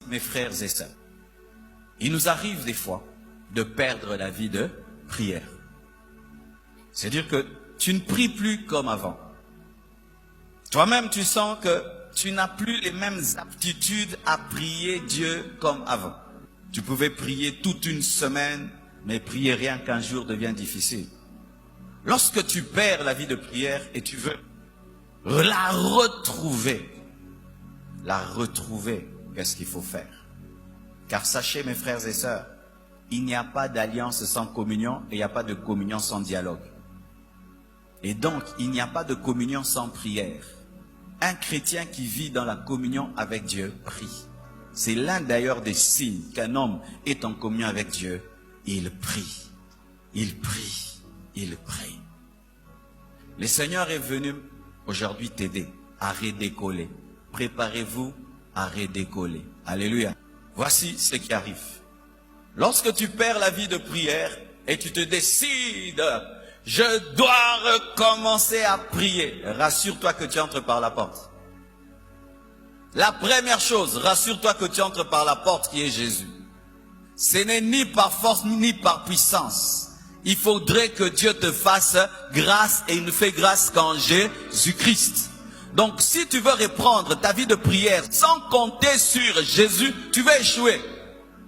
mes frères et sœurs, il nous arrive des fois de perdre la vie de prière. C'est-à-dire que tu ne pries plus comme avant. Toi-même, tu sens que tu n'as plus les mêmes aptitudes à prier Dieu comme avant. Tu pouvais prier toute une semaine, mais prier rien qu'un jour devient difficile. Lorsque tu perds la vie de prière et tu veux la retrouver, qu'est-ce qu'il faut faire? Car sachez, mes frères et sœurs, il n'y a pas d'alliance sans communion et il n'y a pas de communion sans dialogue. Et donc, il n'y a pas de communion sans prière. Un chrétien qui vit dans la communion avec Dieu prie. C'est l'un d'ailleurs des signes qu'un homme est en communion avec Dieu. Il prie, il prie, il prie. Le Seigneur est venu aujourd'hui t'aider à redécoller. Préparez-vous à redécoller. Alléluia. Voici ce qui arrive. Lorsque tu perds la vie de prière et tu te décides, je dois recommencer à prier. Rassure-toi que tu entres par la porte. La première chose, rassure-toi que tu entres par la porte qui est Jésus. Ce n'est ni par force ni par puissance. Il faudrait que Dieu te fasse grâce et il ne fait grâce qu'en Jésus-Christ. Donc si tu veux reprendre ta vie de prière sans compter sur Jésus, tu vas échouer.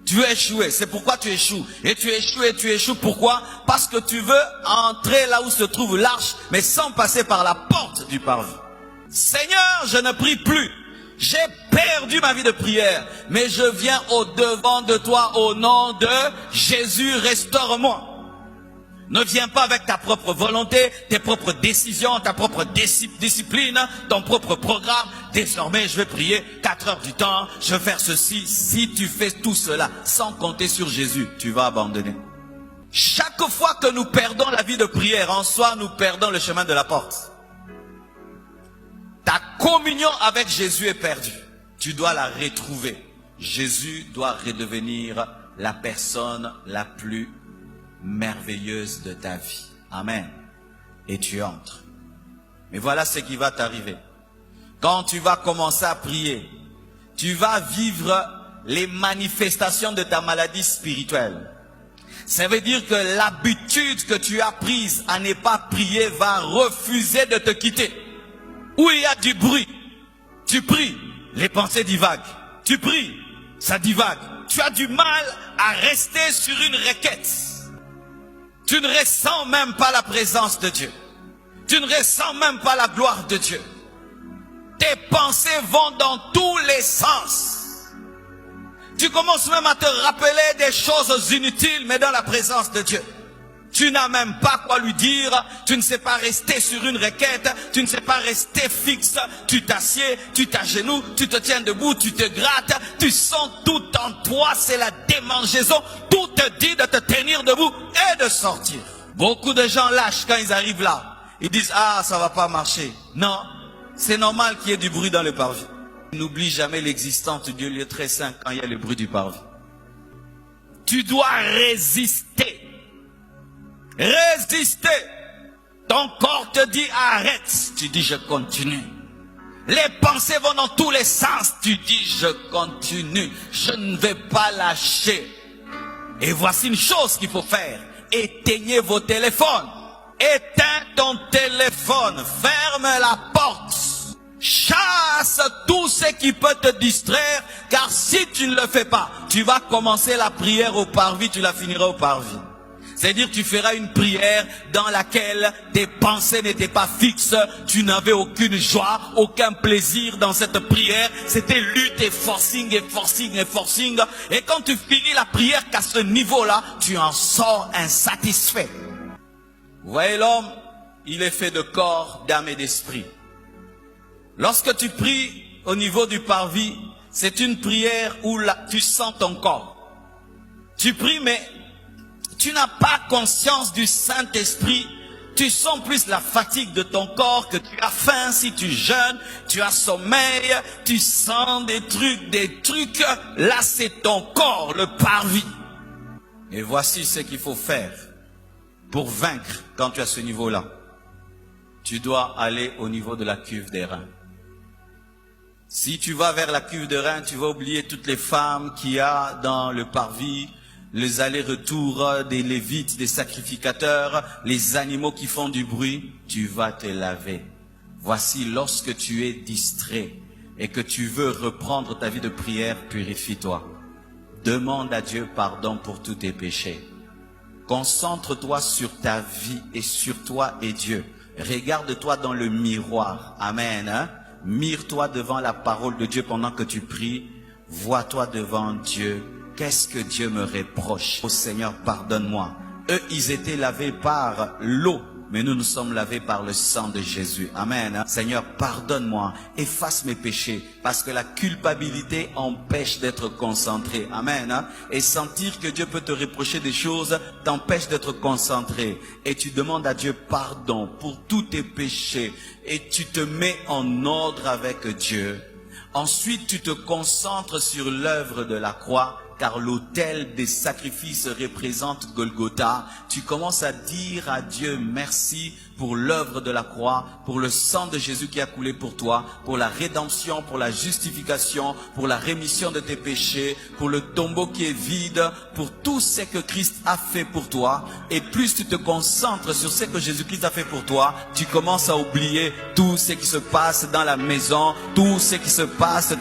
Tu vas échouer, c'est pourquoi tu échoues. Et tu échoues, pourquoi? Parce que tu veux entrer là où se trouve l'arche, mais sans passer par la porte du parvis. Seigneur, je ne prie plus. J'ai perdu ma vie de prière, mais je viens au devant de toi au nom de Jésus, restaure-moi. Ne viens pas avec ta propre volonté, tes propres décisions, ta propre discipline, ton propre programme. Désormais, je vais prier 4 heures du temps, je vais faire ceci. Si tu fais tout cela sans compter sur Jésus, tu vas abandonner. Chaque fois que nous perdons la vie de prière, en soi, nous perdons le chemin de la porte. Ta communion avec Jésus est perdue. Tu dois la retrouver. Jésus doit redevenir la personne la plus merveilleuse de ta vie. Amen. Et tu entres. Mais voilà ce qui va t'arriver. Quand tu vas commencer à prier, tu vas vivre les manifestations de ta maladie spirituelle. Ça veut dire que l'habitude que tu as prise à ne pas prier va refuser de te quitter. Où il y a du bruit, tu pries, les pensées divaguent. Tu pries, ça divague. Tu as du mal à rester sur une requête. Tu ne ressens même pas la présence de Dieu. Tu ne ressens même pas la gloire de Dieu. Tes pensées vont dans tous les sens. Tu commences même à te rappeler des choses inutiles, mais dans la présence de Dieu. Tu n'as même pas quoi lui dire. Tu ne sais pas rester sur une requête. Tu ne sais pas rester fixe. Tu t'assieds, tu t'agenouilles, tu te tiens debout, tu te grattes. Tu sens tout en toi, c'est la démangeaison. Tout te dit de te tenir debout et de sortir. Beaucoup de gens lâchent quand ils arrivent là. Ils disent, ah, ça va pas marcher. Non, c'est normal qu'il y ait du bruit dans le parvis. N'oublie jamais l'existence du lieu très saint quand il y a le bruit du parvis. Tu dois résister. Résister. Ton corps te dit arrête. Tu dis je continue. Les pensées vont dans tous les sens. Tu dis je continue. Je ne vais pas lâcher. Et voici une chose qu'il faut faire. Éteignez vos téléphones. Éteins ton téléphone. Ferme la porte. Chasse tout ce qui peut te distraire. Car si tu ne le fais pas, tu vas commencer la prière au parvis. Tu la finiras au parvis. C'est-à-dire tu feras une prière dans laquelle tes pensées n'étaient pas fixes, tu n'avais aucune joie, aucun plaisir dans cette prière. C'était lutte et forcing et forcing et forcing. Et quand tu finis la prière qu'à ce niveau-là, tu en sors insatisfait. Vous voyez l'homme, il est fait de corps, d'âme et d'esprit. Lorsque tu pries au niveau du parvis, c'est une prière où tu sens ton corps. Tu pries mais tu n'as pas conscience du Saint-Esprit. Tu sens plus la fatigue de ton corps, que tu as faim si tu jeûnes, tu as sommeil, tu sens des trucs. Là, c'est ton corps, le parvis. Et voici ce qu'il faut faire pour vaincre quand tu as ce niveau-là. Tu dois aller au niveau de la cuve des reins. Si tu vas vers la cuve de rein, tu vas oublier toutes les femmes qu'il y a dans le parvis, les allers-retours des lévites, des sacrificateurs, les animaux qui font du bruit. Tu vas te laver. Voici, lorsque tu es distrait et que tu veux reprendre ta vie de prière, purifie-toi. Demande à Dieu pardon pour tous tes péchés. Concentre-toi sur ta vie et sur toi et Dieu. Regarde-toi dans le miroir. Amen. Hein? Mire-toi devant la parole de Dieu pendant que tu pries. Vois-toi devant Dieu. Qu'est-ce que Dieu me reproche? Oh Seigneur, pardonne-moi. Eux, ils étaient lavés par l'eau, mais nous sommes lavés par le sang de Jésus. Amen. Seigneur, pardonne-moi. Efface mes péchés, parce que la culpabilité empêche d'être concentré. Amen. Et sentir que Dieu peut te reprocher des choses t'empêche d'être concentré. Et tu demandes à Dieu pardon pour tous tes péchés. Et tu te mets en ordre avec Dieu. Ensuite, tu te concentres sur l'œuvre de la croix, car l'autel des sacrifices représente Golgotha. Tu commences à dire à Dieu merci pour l'œuvre de la croix, pour le sang de Jésus qui a coulé pour toi, pour la rédemption, pour la justification, pour la rémission de tes péchés, pour le tombeau qui est vide, pour tout ce que Christ a fait pour toi. Et plus tu te concentres sur ce que Jésus-Christ a fait pour toi, tu commences à oublier tout ce qui se passe dans la maison, tout ce qui se passe,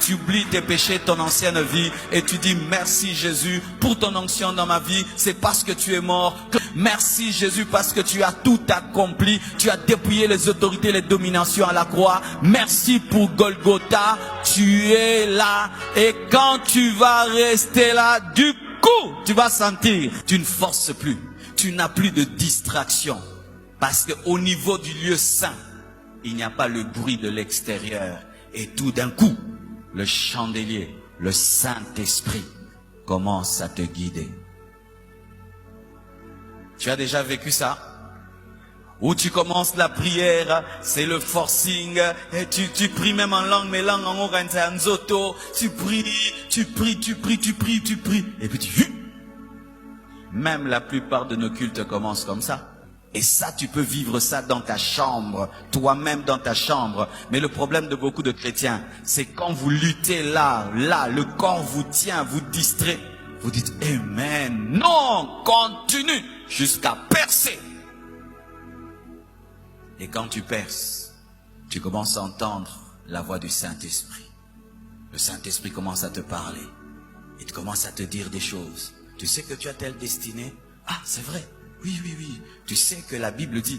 Tu oublies tes péchés, ton ancienne vie, et tu dis merci Jésus pour ton onction dans ma vie. C'est parce que tu es mort. Merci Jésus parce que tu as tout accompli. Tu as dépouillé les autorités, les dominations à la croix. Merci pour Golgotha. Tu es là. Et quand tu vas rester là, du coup, tu vas sentir, tu ne forces plus. Tu n'as plus de distraction. Parce qu'au niveau du lieu saint, il n'y a pas le bruit de l'extérieur. Et tout d'un coup, le chandelier, le Saint-Esprit commence à te guider. Tu as déjà vécu ça? Où tu commences la prière, c'est le forcing, et tu pries même en langue, mais langue en oranzoto, tu pries, et puis même la plupart de nos cultes commencent comme ça. Et ça, tu peux vivre ça dans ta chambre, toi-même dans ta chambre. Mais le problème de beaucoup de chrétiens, c'est quand vous luttez là, le corps vous tient, vous distrait. Vous dites, Amen. Non, continue jusqu'à percer. Et quand tu perces, tu commences à entendre la voix du Saint-Esprit. Le Saint-Esprit commence à te parler. Il commence à te dire des choses. Tu sais que tu as telle destinée? Ah, c'est vrai. Oui. Tu sais que la Bible dit,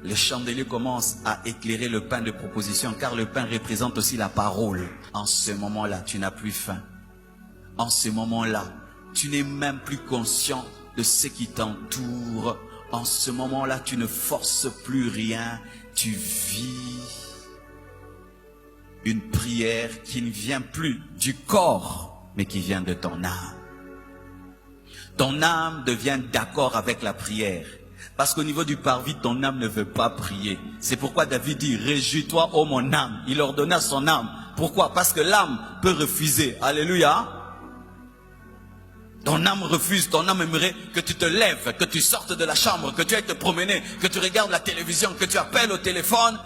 le chandelier commence à éclairer le pain de proposition, car le pain représente aussi la parole. En ce moment-là, tu n'as plus faim. En ce moment-là, tu n'es même plus conscient de ce qui t'entoure. En ce moment-là, tu ne forces plus rien. Tu vis une prière qui ne vient plus du corps, mais qui vient de ton âme. Ton âme devient d'accord avec la prière. Parce qu'au niveau du parvis, ton âme ne veut pas prier. C'est pourquoi David dit, réjouis-toi, ô mon âme. Il ordonna son âme. Pourquoi? Parce que l'âme peut refuser. Alléluia. Ton âme refuse, ton âme aimerait que tu te lèves, que tu sortes de la chambre, que tu ailles te promener, que tu regardes la télévision, que tu appelles au téléphone.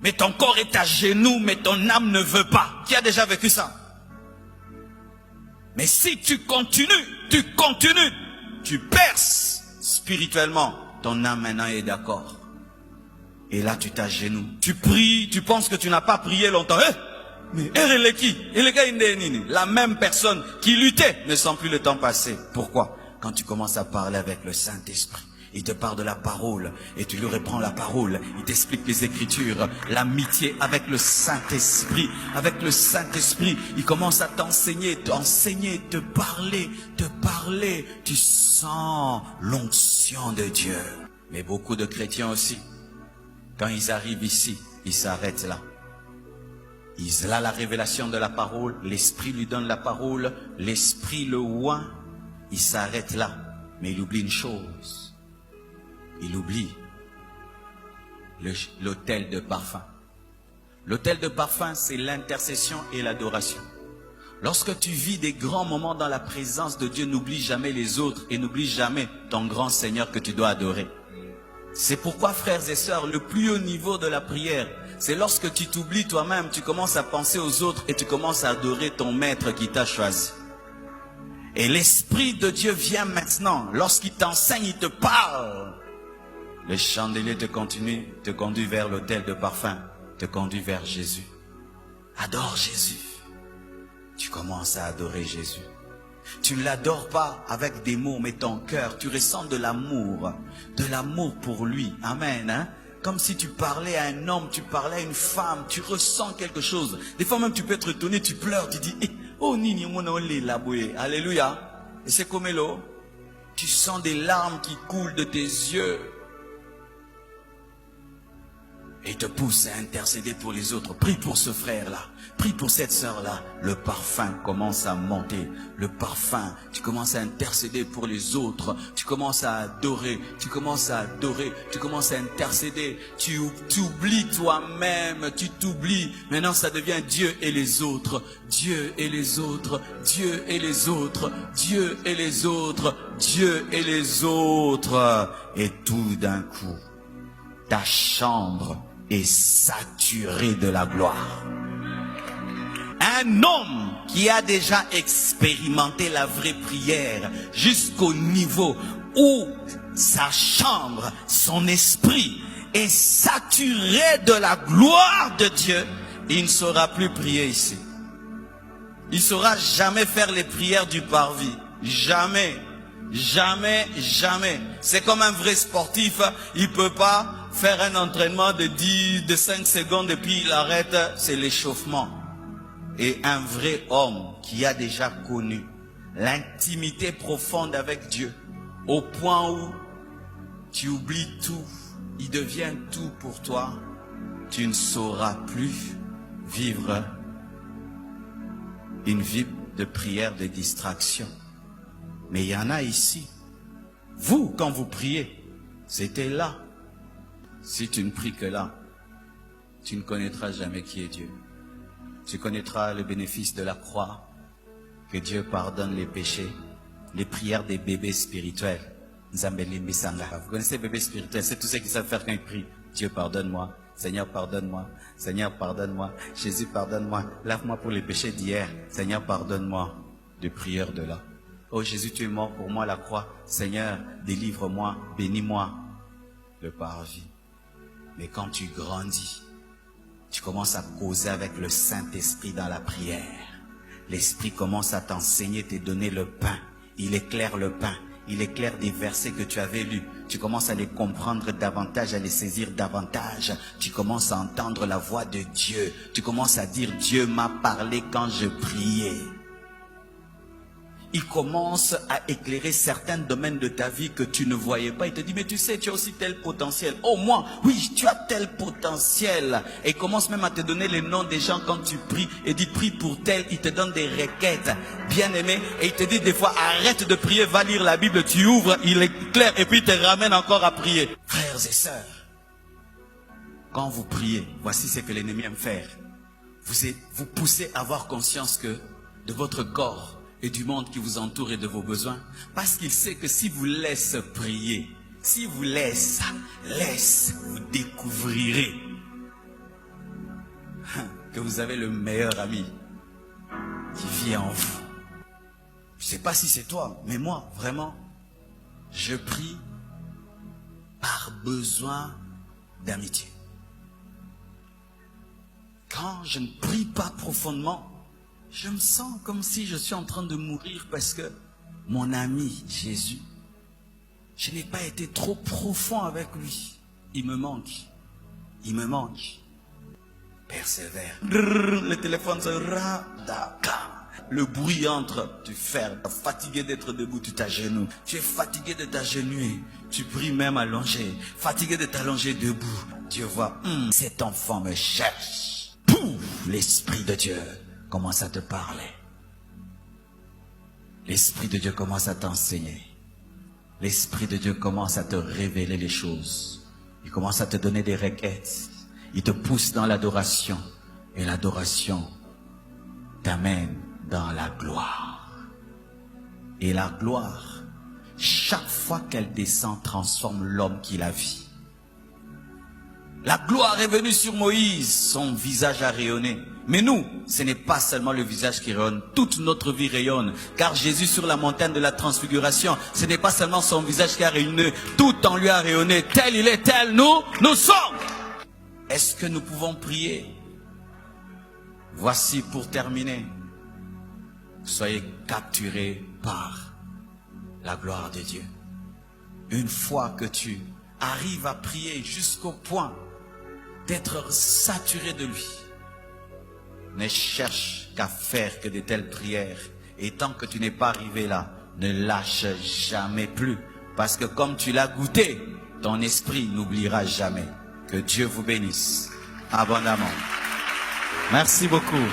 Mais ton corps est à genoux, mais ton âme ne veut pas. Qui a déjà vécu ça? Mais si tu continues, tu perces spirituellement, ton âme maintenant est d'accord. Et là tu t'agenouilles. Tu pries, tu penses que tu n'as pas prié longtemps. Mais la même personne qui luttait ne sent plus le temps passer. Pourquoi? Quand tu commences à parler avec le Saint-Esprit, il te parle de la parole et tu lui reprends la parole. Il t'explique les Écritures, l'amitié avec le Saint-Esprit. Avec le Saint-Esprit, il commence à t'enseigner, te parler. Tu sens l'onction de Dieu. Mais beaucoup de chrétiens aussi, quand ils arrivent ici, ils s'arrêtent là. Il a la révélation de la parole, l'Esprit lui donne la parole, l'Esprit le oint, il s'arrête là. Mais il oublie une chose. Il oublie l'autel de parfum. L'autel de parfum, c'est l'intercession et l'adoration. Lorsque tu vis des grands moments dans la présence de Dieu, n'oublie jamais les autres et n'oublie jamais ton grand Seigneur que tu dois adorer. C'est pourquoi, frères et sœurs, le plus haut niveau de la prière, C'est lorsque tu t'oublies toi-même, tu commences à penser aux autres et tu commences à adorer ton maître qui t'a choisi. Et l'Esprit de Dieu vient maintenant. Lorsqu'il t'enseigne, il te parle. Le chandelier te conduit vers l'autel de parfum, te conduit vers Jésus. Adore Jésus. Tu commences à adorer Jésus. Tu ne l'adores pas avec des mots, mais ton cœur, tu ressens de l'amour pour lui. Amen. Hein? Comme si tu parlais à un homme, tu parlais à une femme, tu ressens quelque chose. Des fois même tu peux être étonné, tu pleures, tu dis, oh nini mona ole laboué. Alléluia. Et c'est comme l'eau. Tu sens des larmes qui coulent de tes yeux. Et il te pousse à intercéder pour les autres. Prie pour ce frère-là. Prie pour cette sœur-là. Le parfum commence à monter. Le parfum, tu commences à intercéder pour les autres. Tu commences à adorer. Tu commences à adorer. Tu commences à intercéder. Tu t'oublies toi-même. Tu t'oublies. Maintenant, ça devient Dieu et les autres. Dieu et les autres. Dieu et les autres. Dieu et les autres. Dieu et les autres. Et tout d'un coup, ta chambre est saturé de la gloire. Un homme qui a déjà expérimenté la vraie prière jusqu'au niveau où sa chambre, son esprit est saturé de la gloire de Dieu, il ne saura plus prier ici. Il ne saura jamais faire les prières du parvis. Jamais. Jamais, jamais. C'est comme un vrai sportif, il ne peut pas faire un entraînement de 5 secondes et puis il arrête, c'est l'échauffement. Et un vrai homme qui a déjà connu l'intimité profonde avec Dieu, au point où tu oublies tout, il devient tout pour toi, tu ne sauras plus vivre une vie de prière, de distraction. Mais il y en a ici. Vous, quand vous priez, c'était là. Si tu ne pries que là, tu ne connaîtras jamais qui est Dieu. Tu connaîtras le bénéfice de la croix, que Dieu pardonne les péchés, les prières des bébés spirituels. Vous connaissez les bébés spirituels, c'est tous ceux qui savent faire quand ils prient. Dieu pardonne-moi, Seigneur pardonne-moi, Seigneur pardonne-moi, Jésus pardonne-moi, lave-moi pour les péchés d'hier, Seigneur pardonne-moi. Des prières de là. Oh Jésus, tu es mort pour moi à la croix. Seigneur, délivre-moi, bénis-moi. Le parvis. Mais quand tu grandis, tu commences à causer avec le Saint-Esprit dans la prière. L'Esprit commence à t'enseigner, te donner le pain. Il éclaire le pain. Il éclaire des versets que tu avais lus. Tu commences à les comprendre davantage, à les saisir davantage. Tu commences à entendre la voix de Dieu. Tu commences à dire, Dieu m'a parlé quand je priais. Il commence à éclairer certains domaines de ta vie que tu ne voyais pas. Il te dit, mais tu sais, tu as aussi tel potentiel. Oh, moi, oui, tu as tel potentiel. Et il commence même à te donner les noms des gens quand tu pries. Et dit, prie pour tel. Il te donne des requêtes. Bien aimé. Et il te dit des fois, arrête de prier, va lire la Bible. Tu ouvres, il éclaire et puis il te ramène encore à prier. Frères et sœurs, quand vous priez, voici ce que l'ennemi aime faire. Vous poussez à avoir conscience que de votre corps et du monde qui vous entoure et de vos besoins. Parce qu'il sait que si vous laisse prier, si vous laisse, vous découvrirez que vous avez le meilleur ami qui vit en vous. Je ne sais pas si c'est toi, mais moi, vraiment, je prie par besoin d'amitié. Quand je ne prie pas profondément, je me sens comme si je suis en train de mourir parce que mon ami Jésus, je n'ai pas été trop profond avec lui. Il me manque. Il me manque. Persévère. Le téléphone se radaka. Le bruit entre, tu fermes. Tu es fatigué d'être debout, tu t'agenouilles. Tu es fatigué de t'agenouiller. Tu pries même allongé. Fatigué de t'allonger debout. Dieu voit, cet enfant me cherche. Pouf, l'Esprit de Dieu commence à te parler. L'Esprit de Dieu commence à t'enseigner. L'Esprit de Dieu commence à te révéler les choses. Il commence à te donner des requêtes. Il te pousse dans l'adoration. Et l'adoration t'amène dans la gloire. Et la gloire, chaque fois qu'elle descend, transforme l'homme qui la vit. La gloire est venue sur Moïse, son visage a rayonné. Mais nous, ce n'est pas seulement le visage qui rayonne, toute notre vie rayonne. Car Jésus sur la montagne de la transfiguration, ce n'est pas seulement son visage qui a rayonné, tout en lui a rayonné. Tel il est, tel nous sommes. Est-ce que nous pouvons prier? Voici pour terminer. Soyez capturés par la gloire de Dieu. Une fois que tu arrives à prier jusqu'au point d'être saturé de lui, ne cherche qu'à faire que de telles prières. Et tant que tu n'es pas arrivé là, ne lâche jamais plus. Parce que comme tu l'as goûté, ton esprit n'oubliera jamais. Que Dieu vous bénisse abondamment. Merci beaucoup.